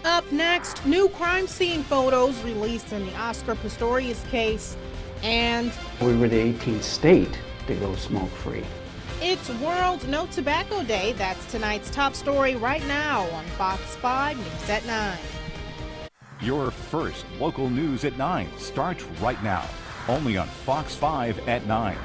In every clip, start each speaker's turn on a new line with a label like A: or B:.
A: Up next, new crime scene photos released in the Oscar Pistorius case, and
B: we were the 18th state to go smoke-free.
A: It's World No Tobacco Day. That's tonight's top story right now on Fox 5 News at 9.
C: Your first local news at 9 starts right now, only on Fox 5 at 9.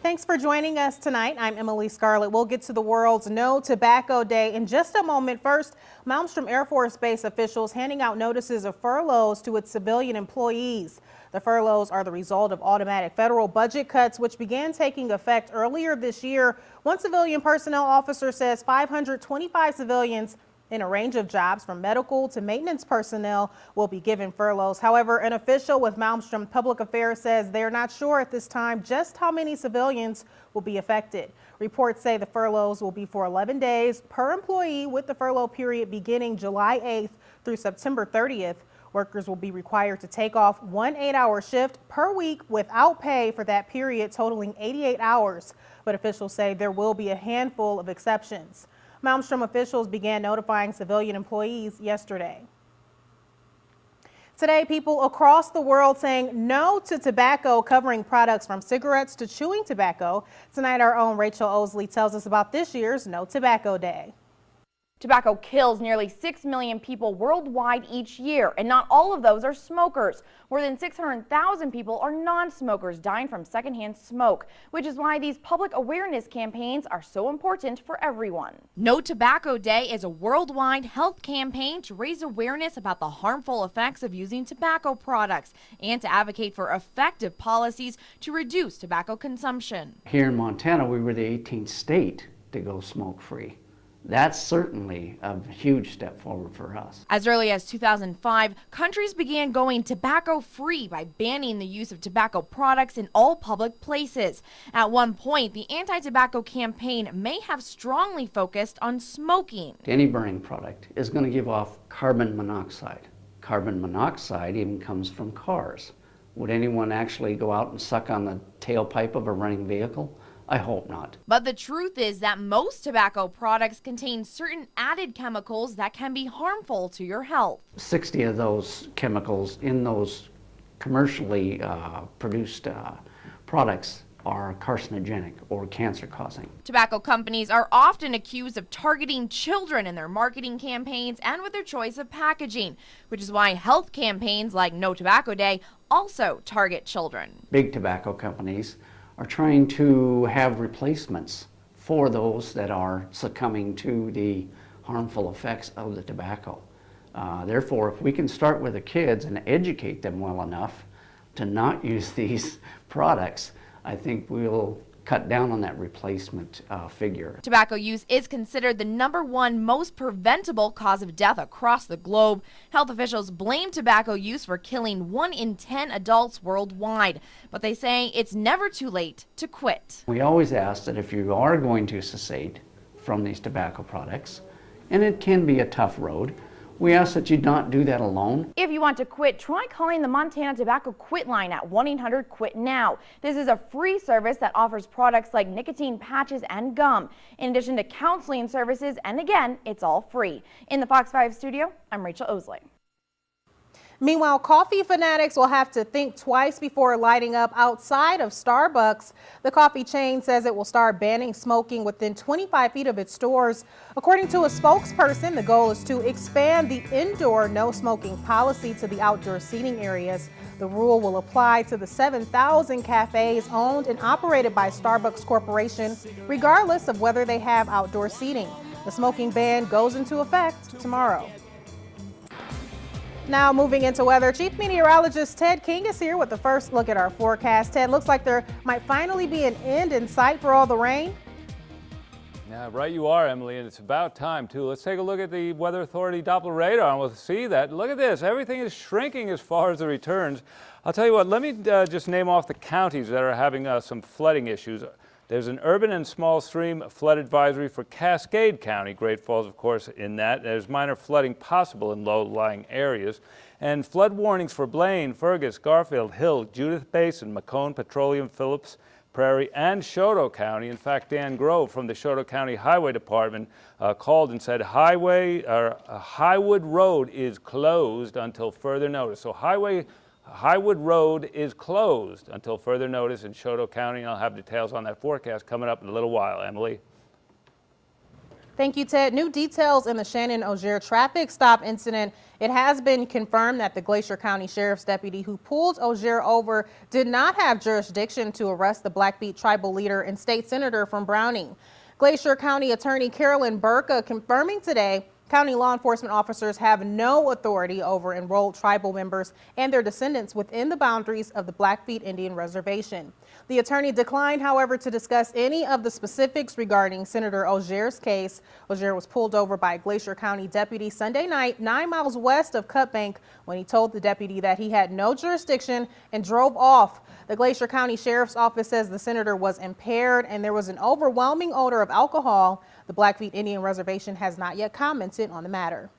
A: Thanks for joining us tonight. I'm Emily Scarlett. We'll get to the World's No Tobacco Day in just a moment. First, Malmstrom Air Force Base officials handing out notices of furloughs to its civilian employees. The furloughs are the result of automatic federal budget cuts, which began taking effect earlier this year. One civilian personnel officer says 525 civilians in a range of jobs from medical to maintenance personnel will be given furloughs. However, an official with Malmstrom Public Affairs says they're not sure at this time just how many civilians will be affected. Reports say the furloughs will be for 11 days per employee, with the furlough period beginning July 8th through September 30th. Workers will be required to take off one 8-hour shift per week without pay for that period, totaling 88 hours. But officials say there will be a handful of exceptions. Malmstrom officials began notifying civilian employees yesterday. Today, people across the world saying no to tobacco, covering products from cigarettes to chewing tobacco. Tonight, our own Rachel Osley tells us about this year's No Tobacco Day.
D: Tobacco kills nearly 6 million people worldwide each year, and not all of those are smokers. More than 600,000 people are non-smokers dying from secondhand smoke, which is why these public awareness campaigns are so important for everyone.
E: No Tobacco Day is a worldwide health campaign to raise awareness about the harmful effects of using tobacco products and to advocate for effective policies to reduce tobacco consumption.
B: Here in Montana, we were the 18th state to go smoke-free. That's certainly a huge step forward for us.
E: As early as 2005, countries began going tobacco-free by banning the use of tobacco products in all public places. At one point, the anti-tobacco campaign may have strongly focused on smoking.
B: Any burning product is going to give off carbon monoxide. Carbon monoxide even comes from cars. Would anyone actually go out and suck on the tailpipe of a running vehicle? I hope not.
E: But the truth is that most tobacco products contain certain added chemicals that can be harmful to your health.
B: 60 of those chemicals in those commercially produced products are carcinogenic or cancer-causing.
E: Tobacco companies are often accused of targeting children in their marketing campaigns and with their choice of packaging, which is why health campaigns like No Tobacco Day also target children.
B: Big tobacco companies are trying to have replacements for those that are succumbing to the harmful effects of the tobacco. Therefore, if we can start with the kids and educate them well enough to not use these products, I think we'll cut down on that replacement figure.
E: Tobacco use is considered the #1 most preventable cause of death across the globe. Health officials blame tobacco use for killing 1 in 10 adults worldwide, but they say it's never too late to quit.
B: We always ask that if you are going to cessate from these tobacco products, and it can be a tough road, we ask that you not do that alone.
D: If you want to quit, try calling the Montana Tobacco Quit line at 1-800-QUIT-NOW. This is a free service that offers products like nicotine patches and gum, in addition to counseling services, and again, it's all free. In the Fox 5 studio, I'm Rachel Osley.
A: Meanwhile, coffee fanatics will have to think twice before lighting up outside of Starbucks. The coffee chain says it will start banning smoking within 25 feet of its stores. According to a spokesperson, the goal is to expand the indoor no smoking policy to the outdoor seating areas. The rule will apply to the 7,000 cafes owned and operated by Starbucks Corporation, regardless of whether they have outdoor seating. The smoking ban goes into effect tomorrow. Now moving into weather, Chief Meteorologist Ted King is here with the first look at our forecast. Ted, looks like there might finally be an end in sight for all the rain.
F: Yeah, right you are, Emily, and it's about time, too. Let's take a look at the Weather Authority Doppler radar, and we'll see that. Look at this. Everything is shrinking as far as the returns. I'll tell you what, let me just name off the counties that are having some flooding issues. There's an urban and small stream flood advisory for Cascade County. Great Falls, of course, in that. There's minor flooding possible in low-lying areas. And flood warnings for Blaine, Fergus, Garfield, Hill, Judith Basin, Macomb, Petroleum, Phillips, Prairie, and Choteau County. In fact, Dan Grove from the Choteau County Highway Department called and said Highwood Road is closed until further notice. So Highwood Road is closed until further notice in Choteau County. I'll have details on that forecast coming up in a little while. Emily.
A: Thank you, Ted. New details in the Shannon-Auger traffic stop incident. It has been confirmed that the Glacier County Sheriff's deputy who pulled Auger over did not have jurisdiction to arrest the Blackfeet tribal leader and state senator from Browning. Glacier County Attorney Carolyn Burka confirming today county law enforcement officers have no authority over enrolled tribal members and their descendants within the boundaries of the Blackfeet Indian Reservation. The attorney declined, however, to discuss any of the specifics regarding Senator Auger's case. Auger was pulled over by a Glacier County deputy Sunday night 9 miles west of Cut Bank when he told the deputy that he had no jurisdiction and drove off. The Glacier County Sheriff's Office says the senator was impaired and there was an overwhelming odor of alcohol. The Blackfeet Indian Reservation has not yet commented on the matter.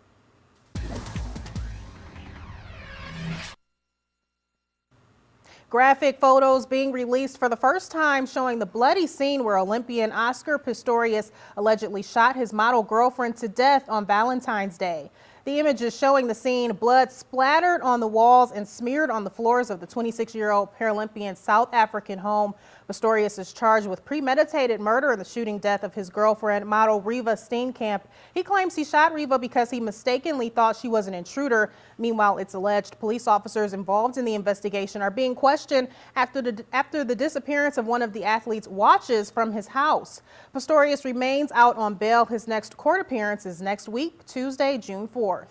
A: Graphic photos being released for the first time showing the bloody scene where Olympian Oscar Pistorius allegedly shot his model girlfriend to death on Valentine's Day. The images showing the scene, blood splattered on the walls and smeared on the floors of the 26-year-old Paralympian South African home. Pistorius is charged with premeditated murder in the shooting death of his girlfriend, model Reva Steenkamp. He claims he shot Reva because he mistakenly thought she was an intruder. Meanwhile, it's alleged police officers involved in the investigation are being questioned after the disappearance of one of the athlete's watches from his house. Pistorius remains out on bail. His next court appearance is next week, Tuesday, June 4th.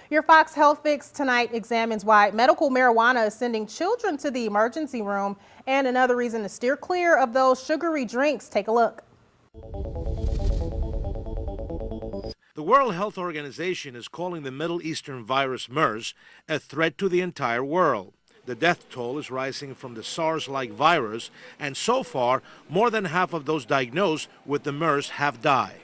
A: Your Fox Health Fix tonight examines why medical marijuana is sending children to the emergency room and another reason to steer clear of those sugary drinks. Take a look.
G: The World Health Organization is calling the Middle Eastern virus MERS a threat to the entire world. The death toll is rising from the SARS-like virus, and so far, more than half of those diagnosed with the MERS have died.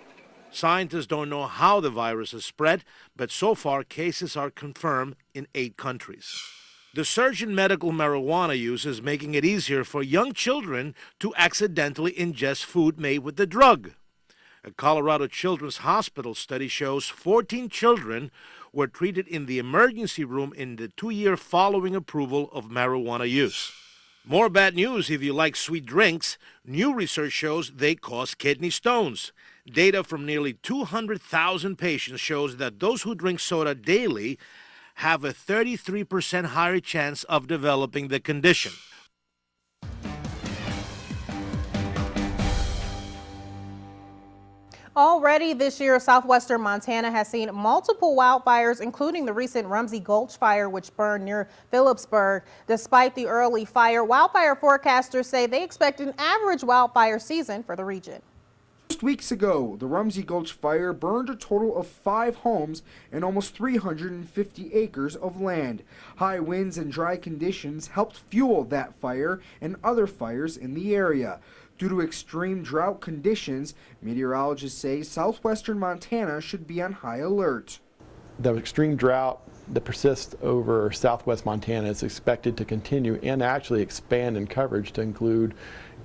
G: Scientists don't know how the virus has spread, but so far cases are confirmed in 8 countries. The surge in medical marijuana use is making it easier for young children to accidentally ingest food made with the drug. A Colorado Children's Hospital study shows 14 children were treated in the emergency room in the 2 years following approval of marijuana use. More bad news if you like sweet drinks. New research shows they cause kidney stones. Data from nearly 200,000 patients shows that those who drink soda daily have a 33% higher chance of developing the condition.
A: Already this year, southwestern Montana has seen multiple wildfires, including the recent Rumsey Gulch fire, which burned near Phillipsburg. Despite the early fire, wildfire forecasters say they expect an average wildfire season for the region.
H: Just weeks ago, the Rumsey Gulch fire burned a total of 5 homes and almost 350 acres of land. High winds and dry conditions helped fuel that fire and other fires in the area. Due to extreme drought conditions, meteorologists say southwestern Montana should be on high alert.
I: The extreme drought that persists over southwest Montana is expected to continue and actually expand in coverage to include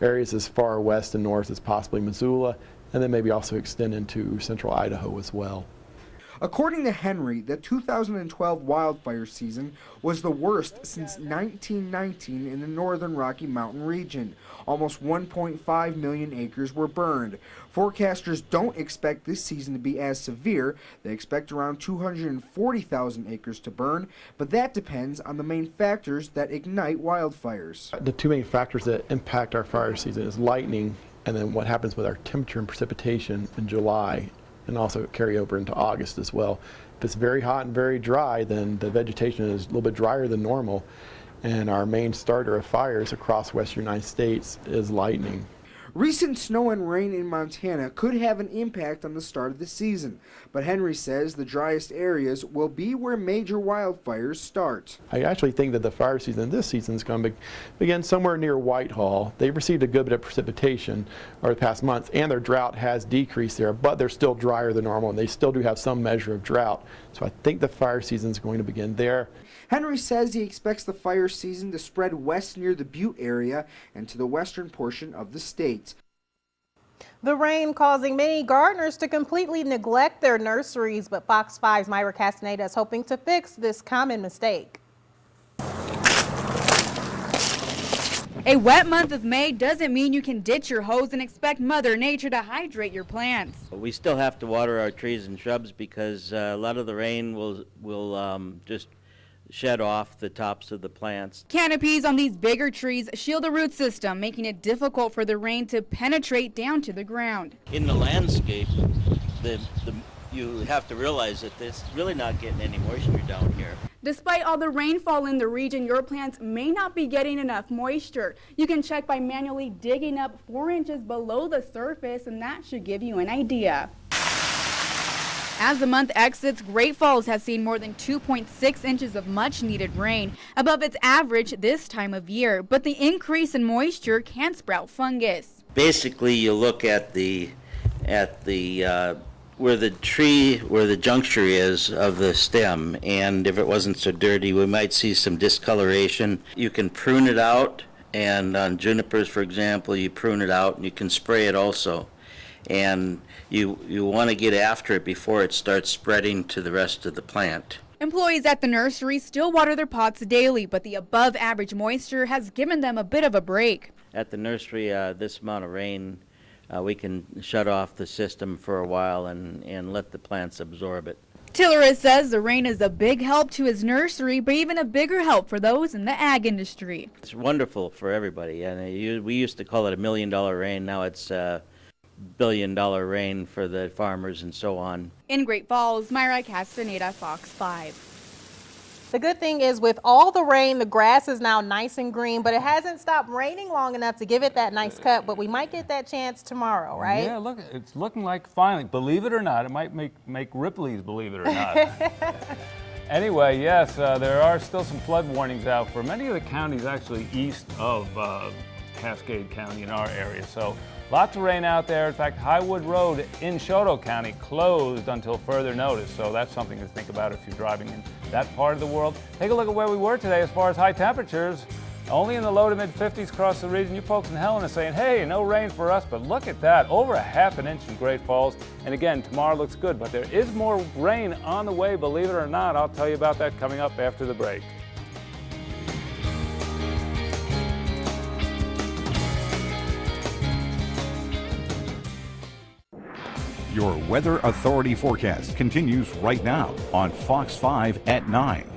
I: areas as far west and north as possibly Missoula, and then maybe also extend into central Idaho as well.
H: According to Henry, the 2012 wildfire season was the worst since 1919 in the northern Rocky Mountain region. Almost 1.5 million acres were burned. Forecasters don't expect this season to be as severe. They expect around 240,000 acres to burn, but that depends on the main factors that ignite wildfires.
I: The 2 main factors that impact our fire season is lightning and then what happens with our temperature and precipitation in July, and also carry over into August as well. If it's very hot and very dry, then the vegetation is a little bit drier than normal, and our main starter of fires across western United States is lightning.
H: Recent snow and rain in Montana could have an impact on the start of the season, but Henry says the driest areas will be where major wildfires start.
I: I actually think that the fire season this season is going to begin somewhere near Whitehall. They've received a good bit of precipitation over the past months, and their drought has decreased there, but they're still drier than normal, and they still do have some measure of drought. So I think the fire season is going to begin there.
H: Henry says he expects the fire season to spread west near the Butte area and to the western portion of the state.
A: The rain causing many gardeners to completely neglect their nurseries, but Fox 5's Myra Castaneda is hoping to fix this common mistake.
J: A wet month of May doesn't mean you can ditch your hose and expect Mother Nature to hydrate your plants.
K: We still have to water our trees and shrubs because a lot of the rain will just shed off the tops of the plants.
J: Canopies on these bigger trees shield the root system, making it difficult for the rain to penetrate down to the ground.
K: In the landscape, you have to realize that it's really not getting any moisture down here.
J: Despite all the rainfall in the region, your plants may not be getting enough moisture. You can check by manually digging up 4 inches below the surface, and that should give you an idea. As the month exits, Great Falls has seen more than 2.6 inches of much needed rain, above its average this time of year, but the increase in moisture can sprout fungus.
K: Basically, you look at where the juncture is of the stem, and if it wasn't so dirty, we might see some discoloration. You can prune it out, and on junipers, for example, you prune it out, and you can spray it also. And you want to get after it before it starts spreading to the rest of the plant.
J: Employees at the nursery still water their pots daily, but the above average moisture has given them a bit of a break.
K: At the nursery, this amount of rain, we can shut off the system for a while and let the plants absorb it.
J: Tilleris says the rain is a big help to his nursery, but even a bigger help for those in the ag industry.
K: It's wonderful for everybody, and we used to call it $1 million rain. Now it's $1 billion rain for the farmers and so on.
J: In Great Falls, Myra Castaneda, Fox 5.
A: The good thing is with all the rain, the grass is now nice and green, but it hasn't stopped raining long enough to give it that nice cut, but we might get that chance tomorrow, right?
F: Yeah, look, it's looking like finally, believe it or not, it might make Ripley's believe it or not. Anyway, yes, there are still some flood warnings out for many of the counties actually east of Cascade County in our area. So lots of rain out there. In fact, Highwood Road in Choteau County closed until further notice. So that's something to think about if you're driving in that part of the world. Take a look at where we were today as far as high temperatures. Only in the low to mid 50s across the region. You folks in Helena saying, hey, no rain for us, but look at that, over ½ an inch in Great Falls. And again, tomorrow looks good, but there is more rain on the way, believe it or not. I'll tell you about that coming up after the break.
C: Your Weather Authority forecast continues right now on Fox 5 at 9.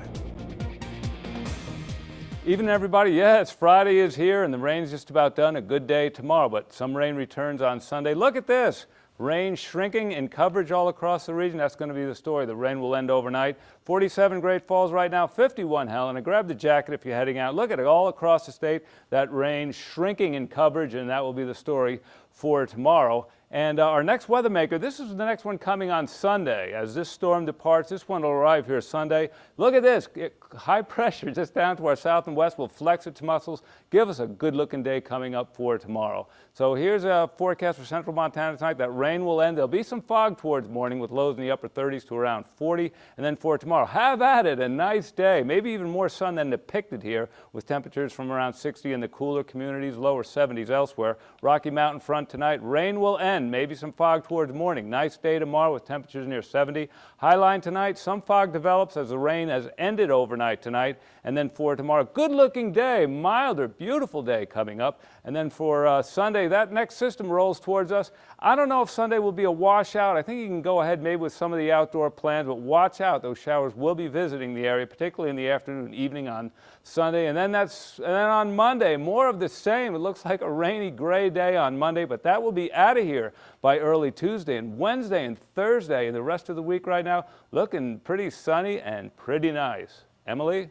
F: Evening, everybody. Yes, Friday is here and the rain's just about done. A good day tomorrow, but some rain returns on Sunday. Look at this. Rain shrinking in coverage all across the region. That's going to be the story. The rain will end overnight. 47 Great Falls right now, 51 Helena. Grab the jacket if you're heading out. Look at it all across the state. That rain shrinking in coverage, and that will be the story for tomorrow. And our next weather maker, this is the next one coming on Sunday. As this storm departs, this one will arrive here Sunday. Look at this, high pressure just down to our south and west will flex its muscles, give us a good looking day coming up for tomorrow. So here's a forecast for central Montana tonight. That rain will end. There'll be some fog towards morning with lows in the upper 30s to around 40. And then for tomorrow, have at it, a nice day. Maybe even more sun than depicted here with temperatures from around 60 in the cooler communities, lower 70s elsewhere. Rocky Mountain front tonight, rain will end. Maybe some fog towards morning. Nice day tomorrow with temperatures near 70. Highline tonight, some fog develops as the rain has ended overnight tonight. And then for tomorrow, good looking day, milder, beautiful day coming up. And then for Sunday, that next system rolls towards us. I don't know if Sunday will be a washout. I think you can go ahead maybe with some of the outdoor plans, but watch out. Those showers will be visiting the area, particularly in the afternoon and evening on Sunday. And then on Monday, more of the same. It looks like a rainy, gray day on Monday, but that will be out of here by early Tuesday. And Wednesday and Thursday and the rest of the week right now looking pretty sunny and pretty nice. Emily?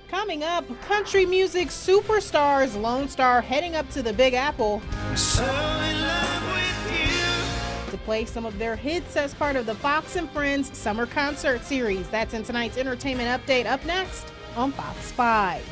A: Coming up, country music superstars Lone Star heading up to the Big Apple to play some of their hits as part of the Fox and Friends Summer Concert Series. That's in tonight's entertainment update, up next on Fox 5.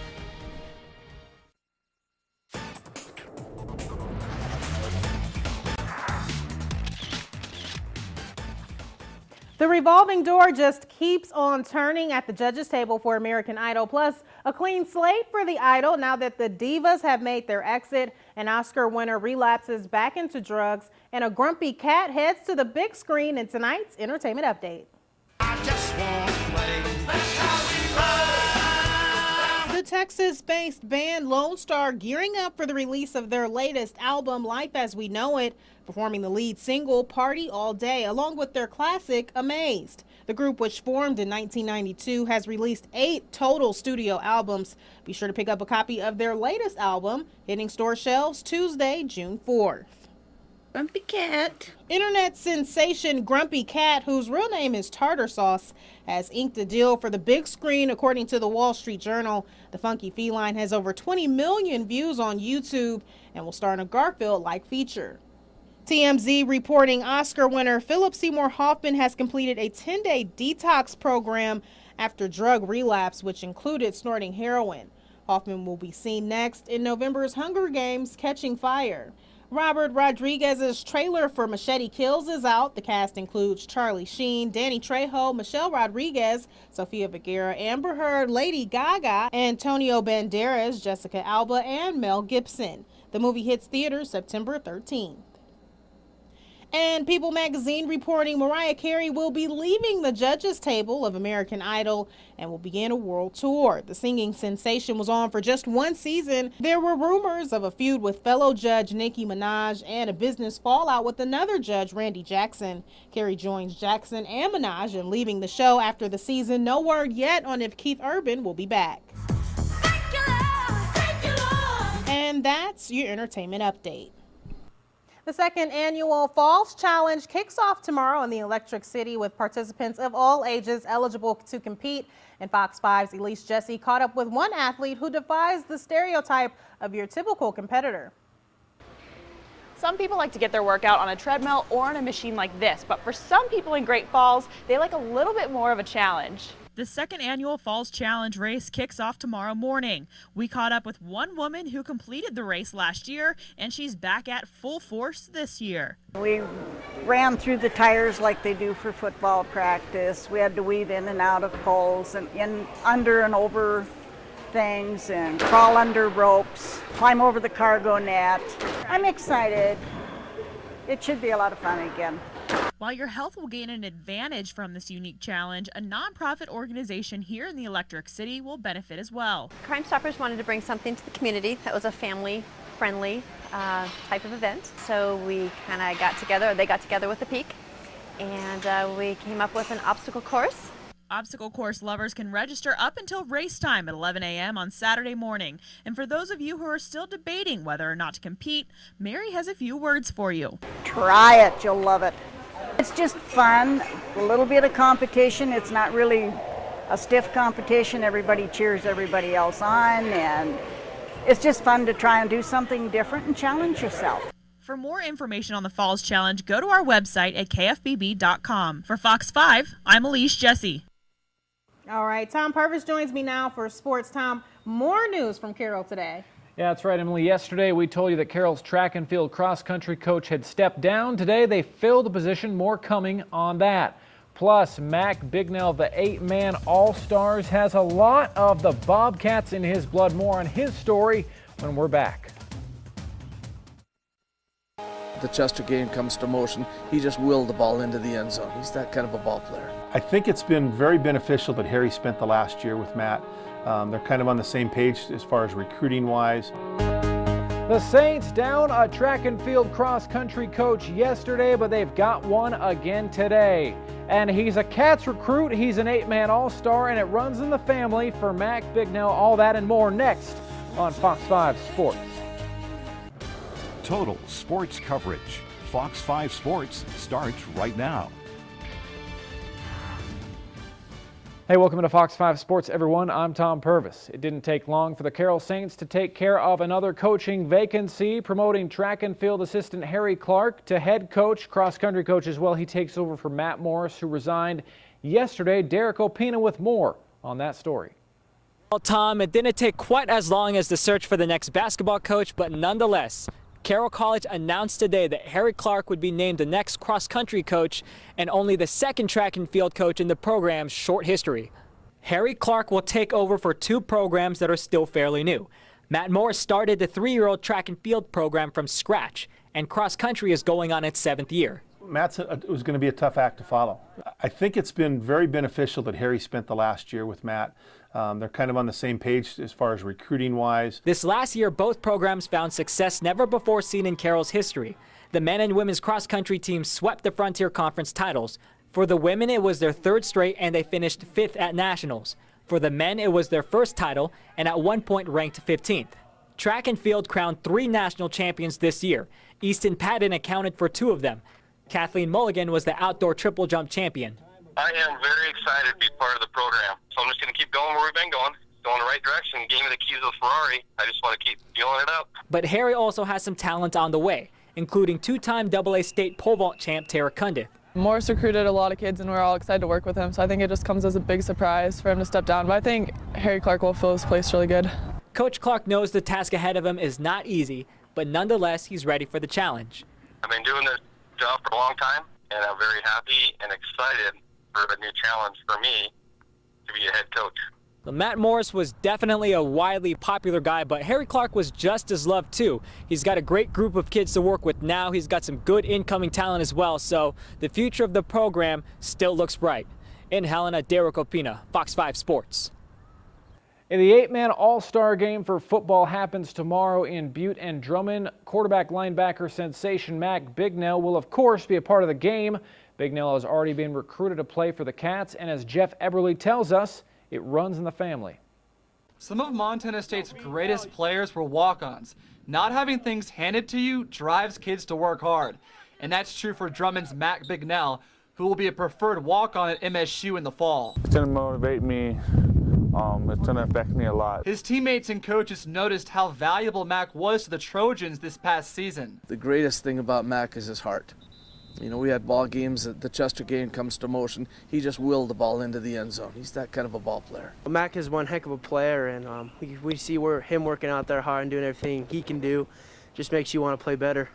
A: The revolving door just keeps on turning at the judges' table for American Idol. Plus, a clean slate for the Idol now that the divas have made their exit. An Oscar winner relapses back into drugs, and a grumpy cat heads to the big screen in tonight's entertainment update. The Texas-based band Lone Star gearing up for the release of their latest album, Life as We Know It, performing the lead single, Party All Day, along with their classic, Amazed. The group, which formed in 1992, has released 8 total studio albums. Be sure to pick up a copy of their latest album, hitting store shelves Tuesday, June 4th.
L: Grumpy Cat.
A: Internet sensation Grumpy Cat, whose real name is Tartar Sauce, has inked a deal for the big screen, according to the Wall Street Journal. The funky feline has over 20 million views on YouTube and will star in a Garfield-like feature. TMZ reporting Oscar winner Philip Seymour Hoffman has completed a 10-day detox program after drug relapse, which included snorting heroin. Hoffman will be seen next in November's Hunger Games: Catching Fire. Robert Rodriguez's trailer for Machete Kills is out. The cast includes Charlie Sheen, Danny Trejo, Michelle Rodriguez, Sofia Vergara, Amber Heard, Lady Gaga, Antonio Banderas, Jessica Alba, and Mel Gibson. The movie hits theaters September 13th. And People magazine reporting Mariah Carey will be leaving the judges' table of American Idol and will begin a world tour. The singing sensation was on for just one season. There were rumors of a feud with fellow judge Nicki Minaj and a business fallout with another judge, Randy Jackson. Carey joins Jackson and Minaj in leaving the show after the season. No word yet on if Keith Urban will be back. Thank you, Lord. And that's your entertainment update. The second annual Falls Challenge kicks off tomorrow in the Electric City with participants of all ages eligible to compete. And Fox 5's Elise Jesse caught up with one athlete who defies the stereotype of your typical competitor.
M: Some people like to get their workout on a treadmill or on a machine like this, but for some people in Great Falls, they like a little bit more of a challenge.
N: The second annual Falls Challenge race kicks off tomorrow morning. We caught up with one woman who completed the race last year, and she's back at full force this year.
O: We ran through the tires like they do for football practice. We had to weave in and out of poles and in, under and over things and crawl under ropes, climb over the cargo net. I'm excited. It should be a lot of fun again.
N: While your health will gain an advantage from this unique challenge, a nonprofit organization here in the Electric City will benefit as well.
P: Crime Stoppers wanted to bring something to the community that was a family-friendly type of event. So we kind of got together, they got together with the Peak, and we came up with an obstacle course.
N: Obstacle course lovers can register up until race time at 11 a.m. on Saturday morning. And for those of you who are still debating whether or not to compete, Mary has a few words for you.
O: Try it, you'll love it. It's just fun, a little bit of competition. It's not really a stiff competition. Everybody cheers everybody else on, and it's just fun to try and do something different and challenge yourself.
N: For more information on the Falls Challenge, go to our website at kfbb.com. For Fox 5, I'm Elise Jesse.
A: All right, Tom Purvis joins me now for Sports. Tom, more news from Carroll today.
Q: Yeah, that's right, Emily. Yesterday, we told you that Carroll's track and field cross-country coach had stepped down. Today, they filled the position. More coming on that. Plus, Mac Bignell, the 8-man All-Stars, has a lot of the Bobcats in his blood. More on his story when we're back.
R: The Chester game comes to motion, he just willed the ball into the end zone. He's that kind of a ball player.
S: I think it's been very beneficial that Harry spent the last year with Matt. They're kind of on the same page as far as recruiting wise.
Q: The Saints down a track and field cross-country coach yesterday, but they've got one again today. And he's a Cats recruit, he's an 8-man All-Star, and it runs in the family for Mac Bignell. All that and more next on Fox 5 Sports.
C: Total sports coverage. Fox 5 Sports starts right now.
Q: Hey, welcome to Fox 5 Sports, everyone. I'm Tom Purvis. It didn't take long for the Carroll Saints to take care of another coaching vacancy, promoting track and field assistant Harry Clark to head coach, cross-country coach as well. He takes over for Matt Morris, who resigned yesterday. Derek Opina with more on that story.
T: Well, Tom, it didn't take quite as long as the search for the next basketball coach, but nonetheless, Carroll College announced today that Harry Clark would be named the next cross-country coach and only the second track and field coach in the program's short history. Harry Clark will take over for two programs that are still fairly new. Matt Morris started the 3-year-old track and field program from scratch, and cross-country is going on its 7th year.
S: Matt's it was going to be a tough act to follow. I think it's been very beneficial that Harry spent the last year with Matt. They're kind of on the same page as far as recruiting wise.
T: This last year, both programs found success never before seen in Carroll's history. The men and women's cross-country teams swept the Frontier Conference titles. For the women, it was their 3rd straight and they finished 5th at nationals. For the men, it was their first title and at one point ranked 15th. Track and field crowned 3 national champions this year. Easton Patton accounted for 2 of them. Kathleen Mulligan was the outdoor triple jump champion.
U: I am very excited to be part of the program. So I'm just going to keep going where we've been going in the right direction. Gave me the keys of the Ferrari. I just want to keep fueling it up.
T: But Harry also has some talent on the way, including 2-time AA state pole vault champ Tara Cundiff.
V: Morris recruited a lot of kids and we're all excited to work with him, so I think it just comes as a big surprise for him to step down. But I think Harry Clark will fill his place really good.
T: Coach Clark knows the task ahead of him is not easy, but nonetheless, he's ready for the challenge.
U: I've been doing this job for a long time, and I'm very happy and excited for a new challenge for me to be a head coach.
T: Well, Matt Morris was definitely a widely popular guy, but Harry Clark was just as loved too. He's got a great group of kids to work with now. He's got some good incoming talent as well, so the future of the program still looks bright. In Helena, Derek Opina, Fox 5 Sports.
Q: And the 8-man All-Star game for football happens tomorrow in Butte and Drummond. Quarterback linebacker sensation Mac Bignell will of course be a part of the game. Bignell has already been recruited to play for the Cats, and as Jeff Eberly tells us, it runs in the family.
W: Some of Montana State's greatest players were walk-ons. Not having things handed to you drives kids to work hard. And that's true for Drummond's Mac Bignell, who will be a preferred walk-on at MSU in the fall.
X: It's going to motivate me. It's going to affect me a lot.
W: His teammates and coaches noticed how valuable Mac was to the Trojans this past season.
R: The greatest thing about Mac is his heart. You know, we had ball games that the Chester game comes to motion. He just willed the ball into the end zone. He's that kind of a ball player.
Y: Mac is one heck of a player, and we see him working out there hard and doing everything he can do. Just makes you want to play better.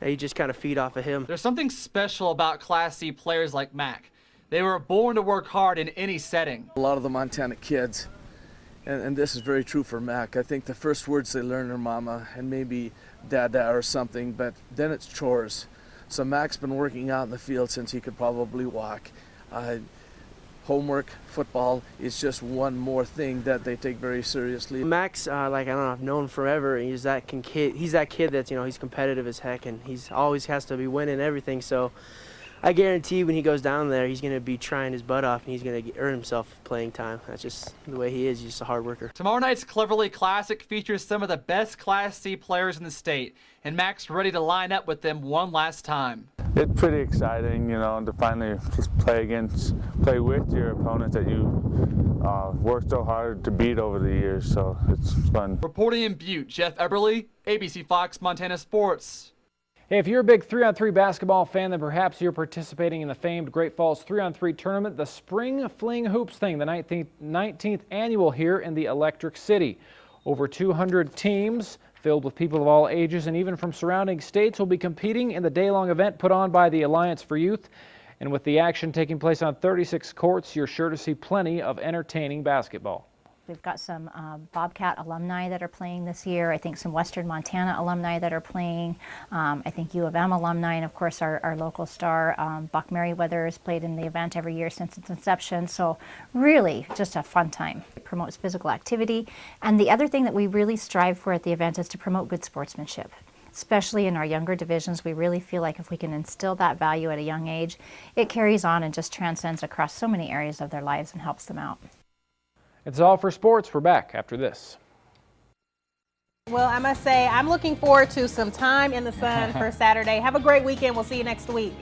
Y: You just kind of feed off of him.
W: There's something special about Class C players like Mac. They were born to work hard in any setting.
R: A lot of the Montana kids, and this is very true for Mac, I think the first words they learn are mama and maybe dada or something, but then it's chores. So Mac's been working out in the field since he could probably walk. Homework, football is just one more thing that they take very seriously.
Y: Mac's like, I don't know, I've known him forever. He's that kid that's, you know, he's competitive as heck, and he's always has to be winning everything. So I guarantee when he goes down there, he's going to be trying his butt off, and he's going to earn himself playing time. That's just the way he is. He's just a hard worker.
W: Tomorrow night's Cleverly Classic features some of the best Class C players in the state, and Mac's ready to line up with them one last time.
X: It's pretty exciting, you know, to finally just play with your opponent that you worked so hard to beat over the years, so it's fun.
W: Reporting in Butte, Jeff Eberly, ABC Fox Montana Sports.
Q: Hey, if you're a big 3-on-3 basketball fan, then perhaps you're participating in the famed Great Falls 3-on-3 tournament, the Spring Fling Hoops Thing, the 19th annual here in the Electric City. Over 200 teams filled with people of all ages and even from surrounding states will be competing in the day-long event put on by the Alliance for Youth. And with the action taking place on 36 courts, you're sure to see plenty of entertaining basketball.
Z: We've got some Bobcat alumni that are playing this year. I think some Western Montana alumni that are playing. I think U of M alumni, and of course our local star, Buck Merriweather, has played in the event every year since its inception. So really just a fun time. It promotes physical activity. And the other thing that we really strive for at the event is to promote good sportsmanship. Especially in our younger divisions, we really feel like if we can instill that value at a young age, it carries on and just transcends across so many areas of their lives and helps them out.
Q: It's all for sports. We're back after this.
A: Well, I must say, I'm looking forward to some time in the sun for Saturday. Have a great weekend. We'll see you next week.